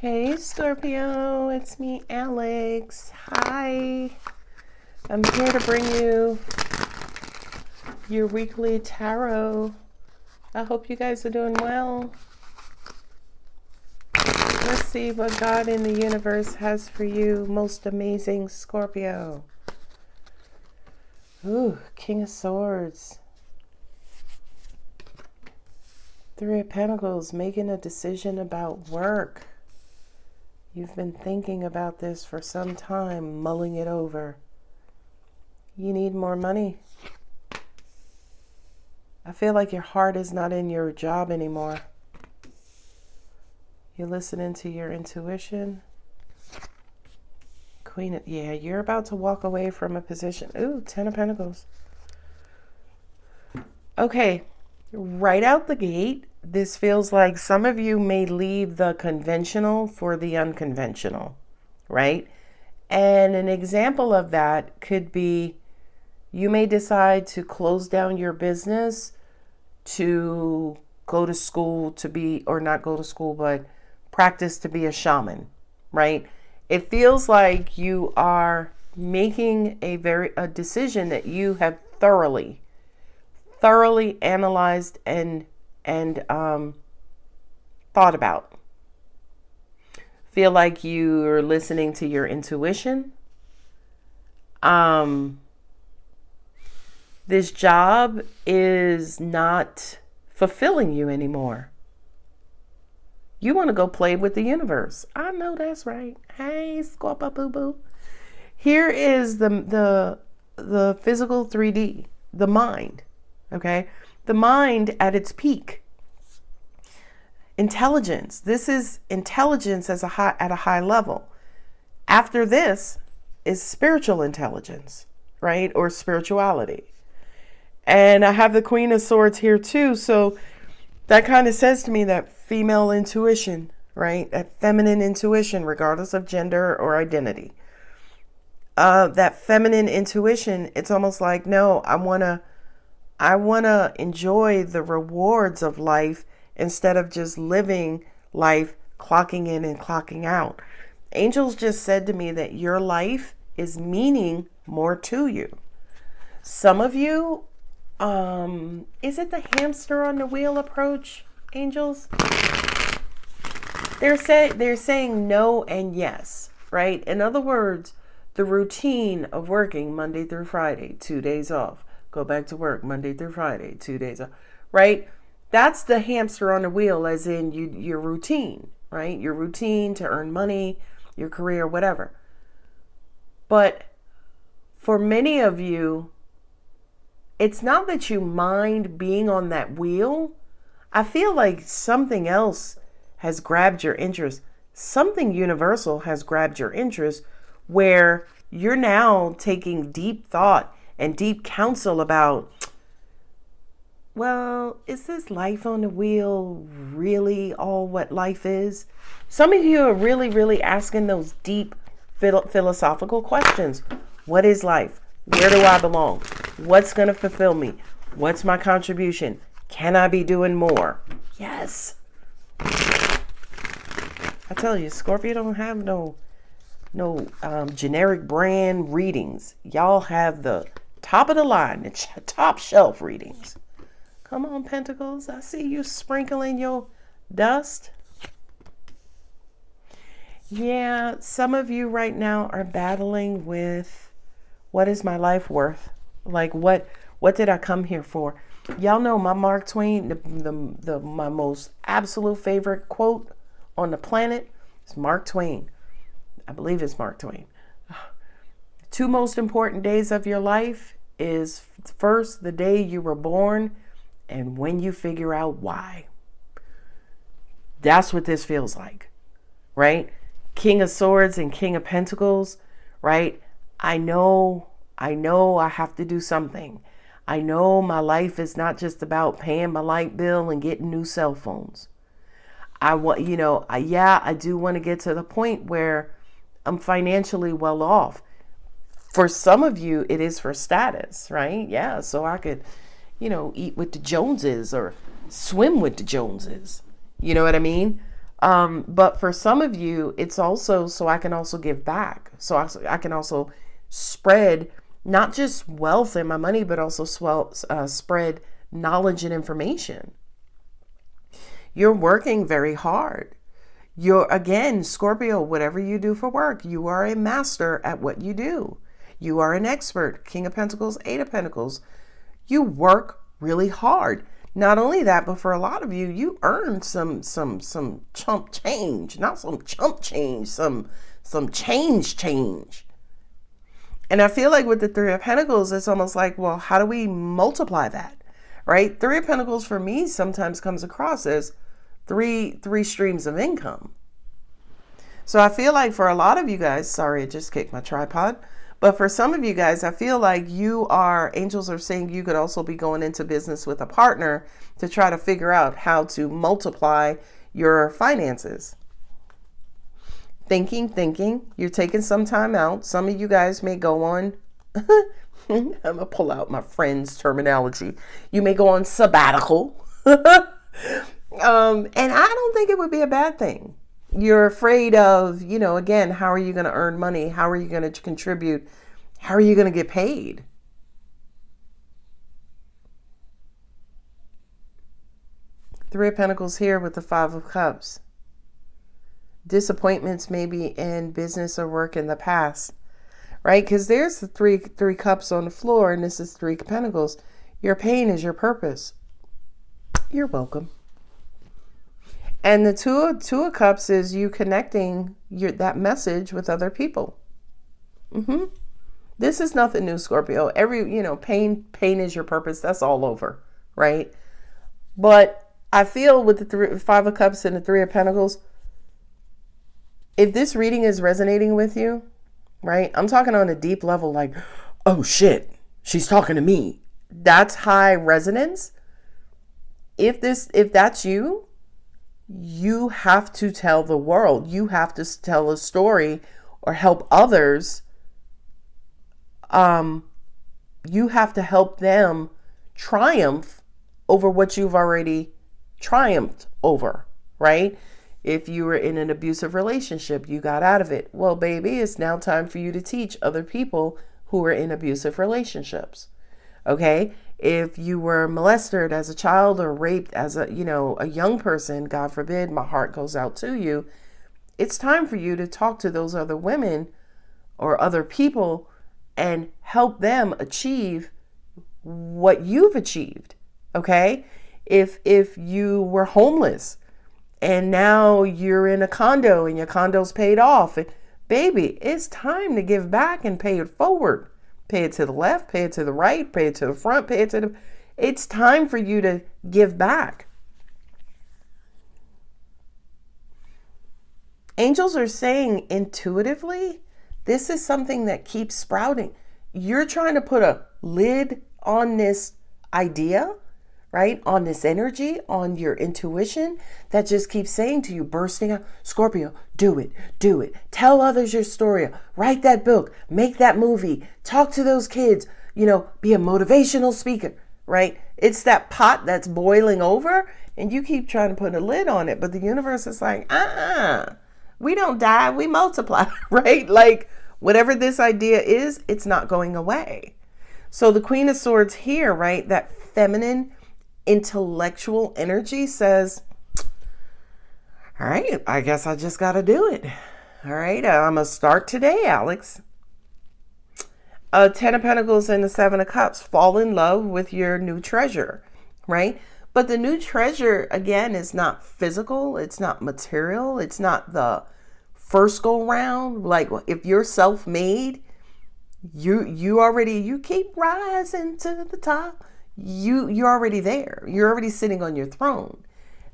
Hey Scorpio, it's me, Alex. Hi. I'm here to bring you your weekly tarot. I hope you guys are doing well. Let's see what God in the universe has for you, most amazing Scorpio. Ooh, King of Swords. Three of Pentacles, making a decision about work. You've been thinking about this for some time, mulling it over. You need more money. I feel like your heart is not in your job anymore. You're listening to your intuition. Yeah, you're about to walk away from a position. Ooh, Ten of Pentacles. Okay, right out the gate, this feels like some of you may leave the conventional for the unconventional, right? And an example of that could be you may decide to close down your business to go to school to be, or not go to school, but practice to be a shaman, right? It feels like you are making a decision that you have thoroughly analyzed and thought about. Feel like you're listening to your intuition. This job is not fulfilling you anymore. You want to go play with the universe. I know that's right. Hey, Scorpio boo boo. Here is the physical 3D, the mind. Okay, the mind at its peak. Intelligence. This is intelligence at a high level. After this is spiritual intelligence, right? Or spirituality. And I have the Queen of Swords here too. So that kind of says to me that female intuition, right? That feminine intuition, regardless of gender or identity. That feminine intuition, it's almost like, no, I want to enjoy the rewards of life instead of just living life, clocking in and clocking out. Angels just said to me that your life is meaning more to you. Some of you, is it the hamster on the wheel approach, angels? They're saying no and yes, right? In other words, the routine of working Monday through Friday, 2 days off. Go back to work Monday through Friday, 2 days off, right? That's the hamster on the wheel, as in your routine, right? Your routine to earn money, your career, whatever. But for many of you, it's not that you mind being on that wheel. I feel like something else has grabbed your interest. Something universal has grabbed your interest where you're now taking deep thought and deep counsel about, well, is this life on the wheel really all what life is? Some of you are really, really asking those deep philosophical questions. What is life? Where do I belong? What's going to fulfill me? What's my contribution? Can I be doing more? Yes. I tell you, Scorpio don't have no generic brand readings. Y'all have the top of the line, the top shelf readings. Come on, Pentacles. I see you sprinkling your dust. Yeah, some of you right now are battling with, what is my life worth? Like, what did I come here for? Y'all know my Mark Twain, my most absolute favorite quote on the planet is Mark Twain. I believe it's Mark Twain. Two most important days of your life is first, the day you were born, and when you figure out why. That's what this feels like, right? King of Swords and King of Pentacles, right? I know I have to do something. I know my life is not just about paying my light bill and getting new cell phones. I do want to get to the point where I'm financially well off. For some of you, it is for status, right? Yeah, so I could, eat with the Joneses or swim with the Joneses. You know what I mean? But for some of you, it's also so I can also give back. So I can also spread not just wealth and my money, but also spread knowledge and information. You're working very hard. Again, Scorpio, whatever you do for work, you are a master at what you do. You are an expert. King of Pentacles, Eight of Pentacles. You work really hard. Not only that, but for a lot of you, you earn some chump change. Not some chump change, some change. And I feel like with the Three of Pentacles, it's almost like, well, how do we multiply that? Right? Three of Pentacles for me sometimes comes across as three streams of income. So I feel like for a lot of you guys, sorry, I just kicked my tripod. But for some of you guys, I feel like angels are saying you could also be going into business with a partner to try to figure out how to multiply your finances. Thinking, you're taking some time out. Some of you guys may go on, I'm going to pull out my friend's terminology. You may go on sabbatical. And I don't think it would be a bad thing. You're afraid of, again, how are you going to earn money? How are you going to contribute? How are you going to get paid? Three of Pentacles here with the Five of Cups. Disappointments maybe in business or work in the past, right? Because there's the three cups on the floor, and this is Three of Pentacles. Your pain is your purpose. You're welcome. And the two of Cups is you connecting that message with other people. This is nothing new, Scorpio. Pain is your purpose. That's all over, right? But I feel with the Five of Cups and the Three of Pentacles, if this reading is resonating with you, right? I'm talking on a deep level, like, oh shit, she's talking to me. That's high resonance. If that's you, you have to tell the world. You have to tell a story or help others. You have to help them triumph over what you've already triumphed over, right? If you were in an abusive relationship, you got out of it. Well, baby, it's now time for you to teach other people who are in abusive relationships. Okay? If you were molested as a child or raped as a young person, God forbid, my heart goes out to you. It's time for you to talk to those other women or other people and help them achieve what you've achieved. Okay? If you were homeless and now you're in a condo and your condo's paid off, baby, it's time to give back and pay it forward. Pay it to the left, pay it to the right, pay it to the front, pay it to the... It's time for you to give back. Angels are saying intuitively, this is something that keeps sprouting. You're trying to put a lid on this idea, right? On this energy, on your intuition that just keeps saying to you, bursting out, Scorpio, do it. Tell others your story. Write that book, make that movie, talk to those kids, be a motivational speaker, right? It's that pot that's boiling over and you keep trying to put a lid on it. But the universe is like, we don't die, we multiply, right? Like whatever this idea is, it's not going away. So the Queen of Swords here, right? That feminine intellectual energy says, all right, I guess I just got to do it. All right, I'm going to start today, Alex. Ten of Pentacles and the Seven of Cups. Fall in love with your new treasure, right? But the new treasure, again, is not physical. It's not material. It's not the first go round. Like if you're self-made, you keep rising to the top. You're already there. You're already sitting on your throne.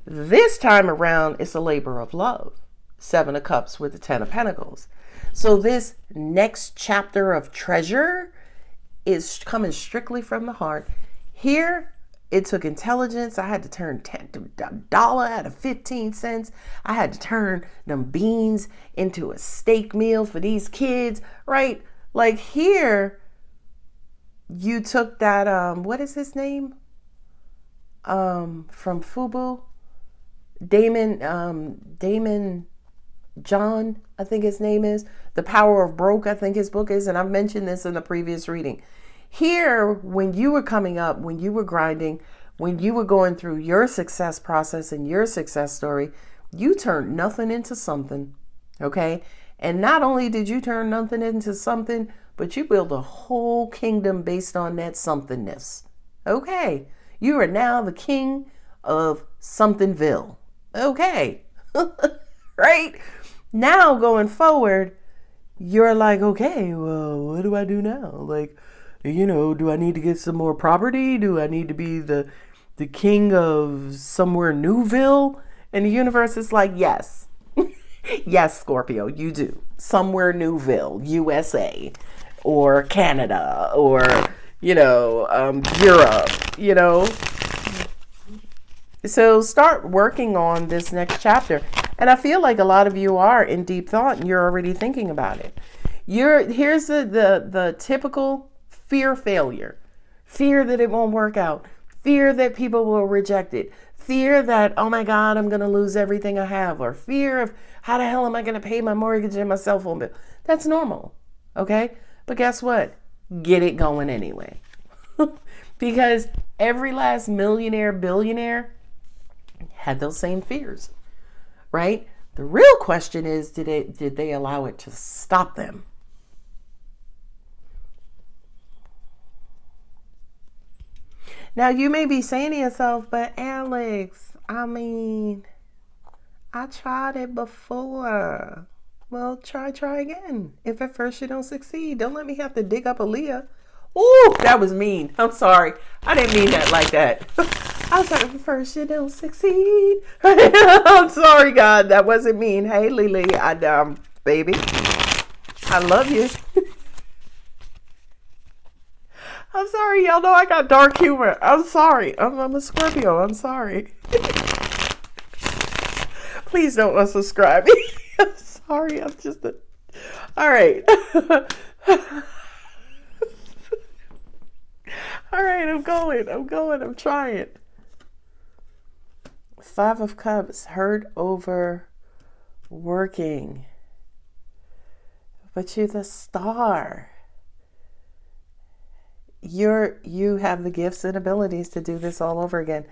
This time around, it's a labor of love. Seven of Cups with the Ten of Pentacles. So this next chapter of treasure is coming strictly from the heart. Here, it took intelligence. I had to turn a dollar out of 15 cents. I had to turn them beans into a steak meal for these kids, right? Like here, you took that, what is his name? From Fubu. Damon John, I think his name is. The Power of Broke, I think his book is. And I've mentioned this in a previous reading. Here, when you were coming up, when you were grinding, when you were going through your success process and your success story, you turned nothing into something. Okay? And not only did you turn nothing into something, but you built a whole kingdom based on that somethingness. Okay. You are now the king of Somethingville. Okay. Right? Now going forward, you're like, okay, well, what do I do now? Like, do I need to get some more property? Do I need to be the king of somewhere Newville? And the universe is like, yes. Yes, Scorpio, you do. Somewhere Newville, USA, or Canada, or, Europe, So start working on this next chapter. And I feel like a lot of you are in deep thought and you're already thinking about it. Here's the typical failure. Fear that it won't work out. Fear that people will reject it. Fear that, oh my God, I'm going to lose everything I have. Or fear of how the hell am I going to pay my mortgage and my cell phone bill? That's normal. Okay? But guess what? Get it going anyway. Because every last millionaire, billionaire had those same fears. Right? The real question is, did they allow it to stop them? Now, you may be saying to yourself, but Alex, I tried it before. Well, try again. If at first you don't succeed, don't let me have to dig up Aaliyah. Ooh, that was mean. I'm sorry. I didn't mean that like that. I was like, if at first you don't succeed. I'm sorry, God. That wasn't mean. Hey, Lily, baby, I love you. I'm sorry, y'all know I got dark humor. I'm sorry. I'm a Scorpio. I'm sorry. Please don't unsubscribe me. I'm sorry. I'm just all right. All right, I'm going. I'm trying. 5 of Cups, hurt over working. But you're the star. You have the gifts and abilities to do this all over again.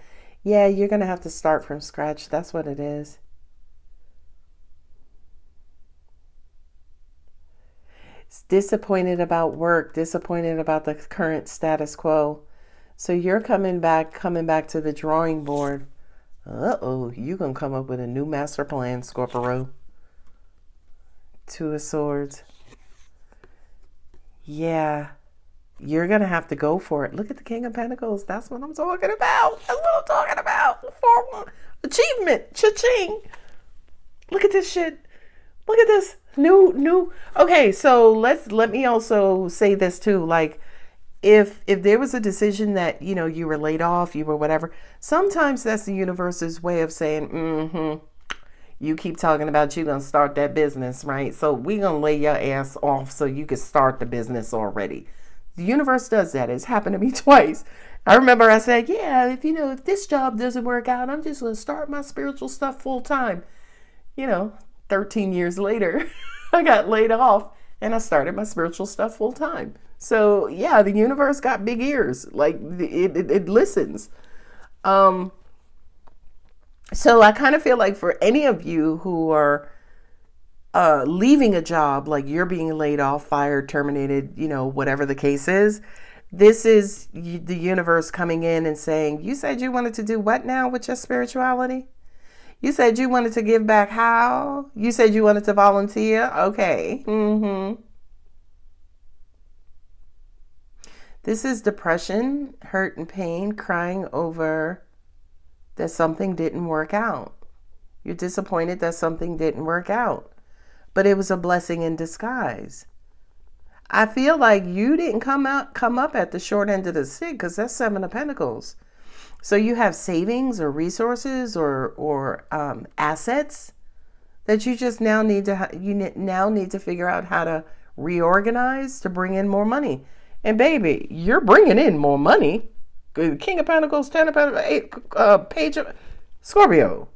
Yeah, you're going to have to start from scratch. That's what it is. It's disappointed about work, disappointed about the current status quo. So you're coming back to the drawing board. You're going to come up with a new master plan, Scorpio. 2 of Swords. Yeah. You're going to have to go for it. Look at the King of Pentacles. That's what I'm talking about. For achievement. Cha-ching. Look at this shit. Look at this. New. Okay, so let me also say this too. Like, if there was a decision that, you were laid off, you were whatever, sometimes that's the universe's way of saying, you keep talking about you going to start that business, right? So we're going to lay your ass off so you can start the business already. The universe does that. It's happened to me twice. I remember I said, yeah, if this job doesn't work out, I'm just going to start my spiritual stuff full time. 13 years later, I got laid off and I started my spiritual stuff full time. So yeah, the universe got big ears. Like it listens. So I kind of feel like for any of you who are leaving a job, like you're being laid off, fired, terminated, whatever the case is, this is the universe coming in and saying, you said you wanted to do what now with your spirituality? You said you wanted to give back how? You said you wanted to volunteer? Okay. This is depression, hurt and pain, crying over that something didn't work out. You're disappointed that something didn't work out. But it was a blessing in disguise. I feel like you didn't come up at the short end of the stick, because that's 7 of Pentacles. So you have savings or resources or assets that you just now need to figure out how to reorganize to bring in more money. And baby, you're bringing in more money. King of Pentacles, 10 of Pentacles, Page of Scorpio.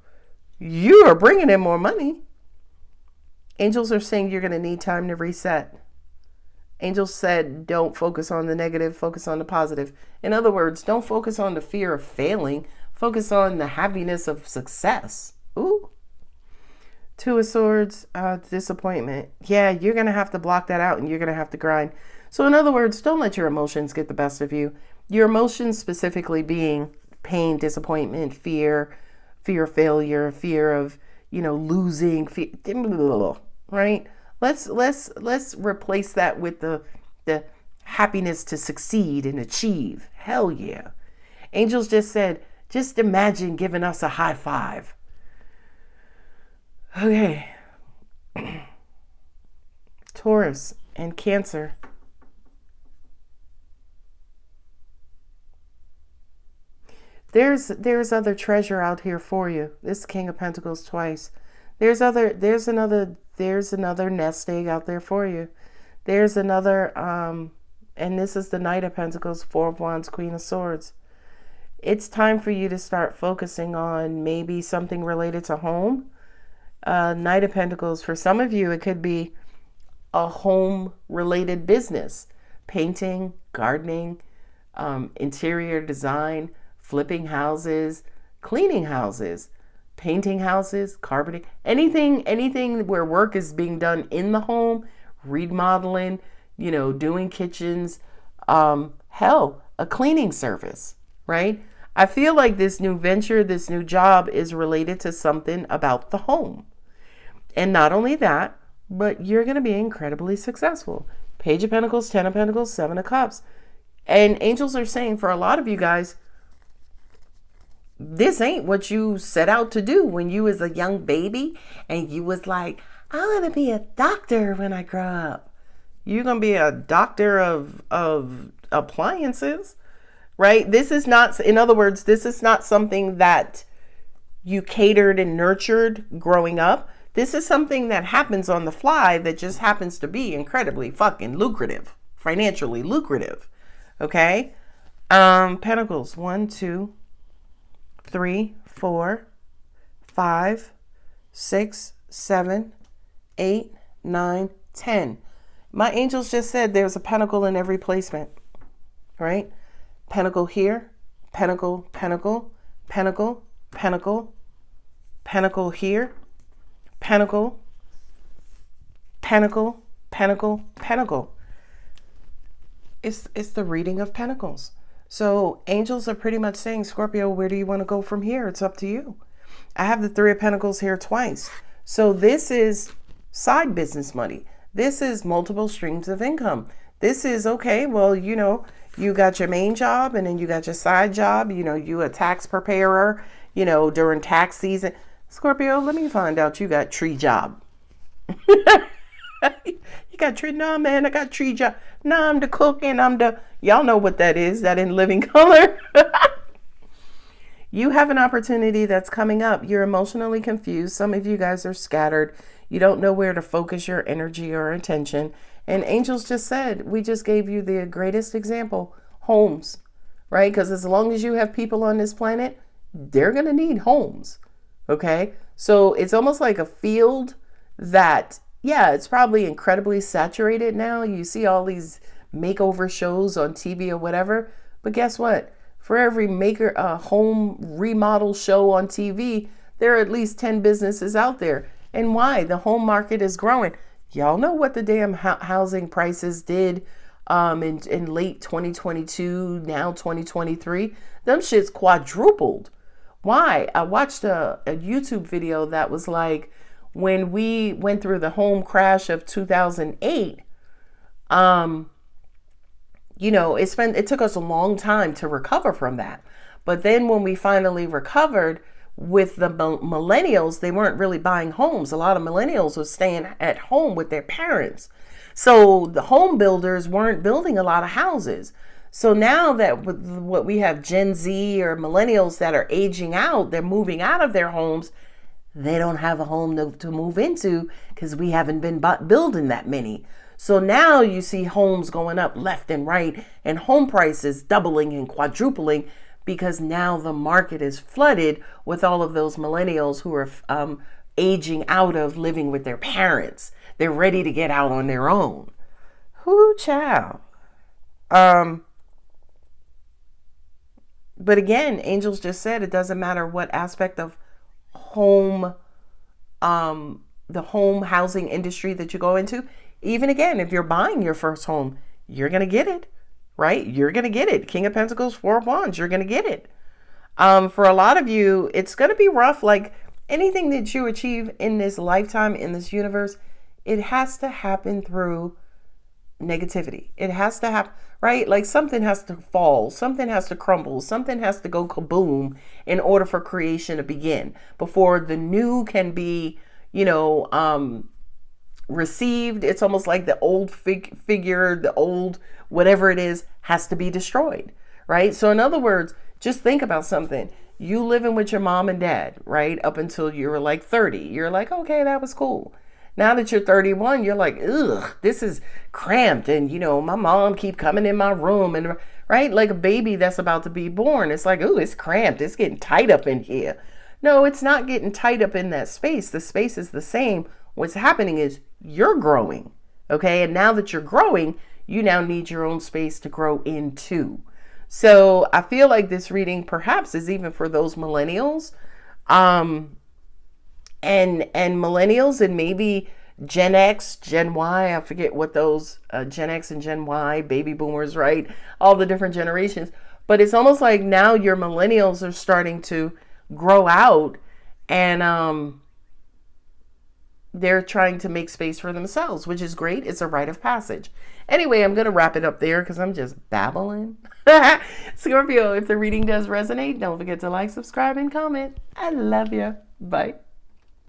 You are bringing in more money. Angels are saying you're going to need time to reset. Angels said, don't focus on the negative, focus on the positive. In other words, don't focus on the fear of failing. Focus on the happiness of success. Ooh. Two of Swords, disappointment. Yeah, you're going to have to block that out and you're going to have to grind. So in other words, don't let your emotions get the best of you. Your emotions specifically being pain, disappointment, fear of failure, fear of, losing, fear, right? Let's replace that with the happiness to succeed and achieve. Hell yeah. Angels just said, just imagine giving us a high five. Okay. Taurus and Cancer. There's other treasure out here for you. This King of Pentacles twice. There's another nest egg out there for you. There's another and this is the Knight of Pentacles, Four of Wands, Queen of Swords. It's time for you to start focusing on maybe something related to home. Knight of Pentacles, for some of you, it could be a home-related business. Painting, gardening, interior design, flipping houses, cleaning houses, painting houses, carpeting, anything where work is being done in the home, remodeling, doing kitchens, hell, a cleaning service, right? I feel like this new venture, this new job is related to something about the home. And not only that, but you're going to be incredibly successful. Page of Pentacles, Ten of Pentacles, Seven of Cups. And angels are saying for a lot of you guys, this ain't what you set out to do when you was a young baby and you was like, I want to be a doctor when I grow up. You're going to be a doctor of appliances, right? This is not, in other words, this is not something that you catered and nurtured growing up. This is something that happens on the fly that just happens to be incredibly fucking lucrative, financially lucrative. Okay? Pentacles, 1, 2, 3, 4, 5, 6, 7, 8, 9, 10. My angels just said there's a pentacle in every placement, right? Pentacle here, pentacle, pentacle, pentacle, pentacle, pentacle here, pentacle, pentacle, pentacle, pentacle. It's the reading of pentacles. So angels are pretty much saying, Scorpio, where do you want to go from here? It's up to you. I have the Three of Pentacles here twice. So this is side business money. This is multiple streams of income. This is, okay, well, you got your main job and then you got your side job. You a tax preparer, during tax season. Scorpio, let me find out you got tree job. You got tree? No, man, I got tree job. No, I'm the cook and y'all know what that is, that in living color. You have an opportunity that's coming up. You're emotionally confused. Some of you guys are scattered. You don't know where to focus your energy or attention. And angels just said, we just gave you the greatest example, homes, right? Because as long as you have people on this planet, they're going to need homes. Okay. So it's almost like a field that, yeah, it's probably incredibly saturated now. You see all these makeover shows on TV or whatever. But guess what? For every home remodel show on TV, there are at least 10 businesses out there. And why? The home market is growing. Y'all know what the damn housing prices did in late 2022, now 2023. Them shits quadrupled. Why? I watched a YouTube video that was like, when we went through the home crash of 2008, it took us a long time to recover from that. But then when we finally recovered, with the millennials, they weren't really buying homes. A lot of millennials were staying at home with their parents. So the home builders weren't building a lot of houses. So now that with what we have Gen Z or millennials that are aging out, they're moving out of their homes. They don't have a home to move into because we haven't been building that many. So now you see homes going up left and right and home prices doubling and quadrupling because now the market is flooded with all of those millennials who are aging out of living with their parents. They're ready to get out on their own. Whoo, child. But again, angels just said it doesn't matter what aspect of home, the home housing industry that you go into. Even again, if you're buying your first home, you're going to get it, right? You're going to get it. King of Pentacles, Four of Wands, you're going to get it. For a lot of you, it's going to be rough. Like anything that you achieve in this lifetime, in this universe, it has to happen through negativity. It has to happen, right? Like something has to fall, something has to crumble, something has to go kaboom in order for creation to begin, before the new can be, received. It's almost like the old figure, the old whatever it is, has to be destroyed, right? So in other words, just think about something. You living with your mom and dad, right? Up until you were like 30. You're like, okay, that was cool. Now that you're 31, you're like, ugh, this is cramped. And, my mom keep coming in my room. And, right, like a baby that's about to be born. It's like, ooh, it's cramped. It's getting tight up in here. No, it's not getting tight up in that space. The space is the same. What's happening is you're growing, okay? And now that you're growing, you now need your own space to grow into. So I feel like this reading perhaps is even for those millennials. And millennials and maybe Gen X, Gen Y, I forget what those Gen X and Gen Y, baby boomers, right? All the different generations. But it's almost like now your millennials are starting to grow out and they're trying to make space for themselves, which is great. It's a rite of passage. Anyway, I'm going to wrap it up there because I'm just babbling. Scorpio, if the reading does resonate, don't forget to like, subscribe, and comment. I love you. Bye.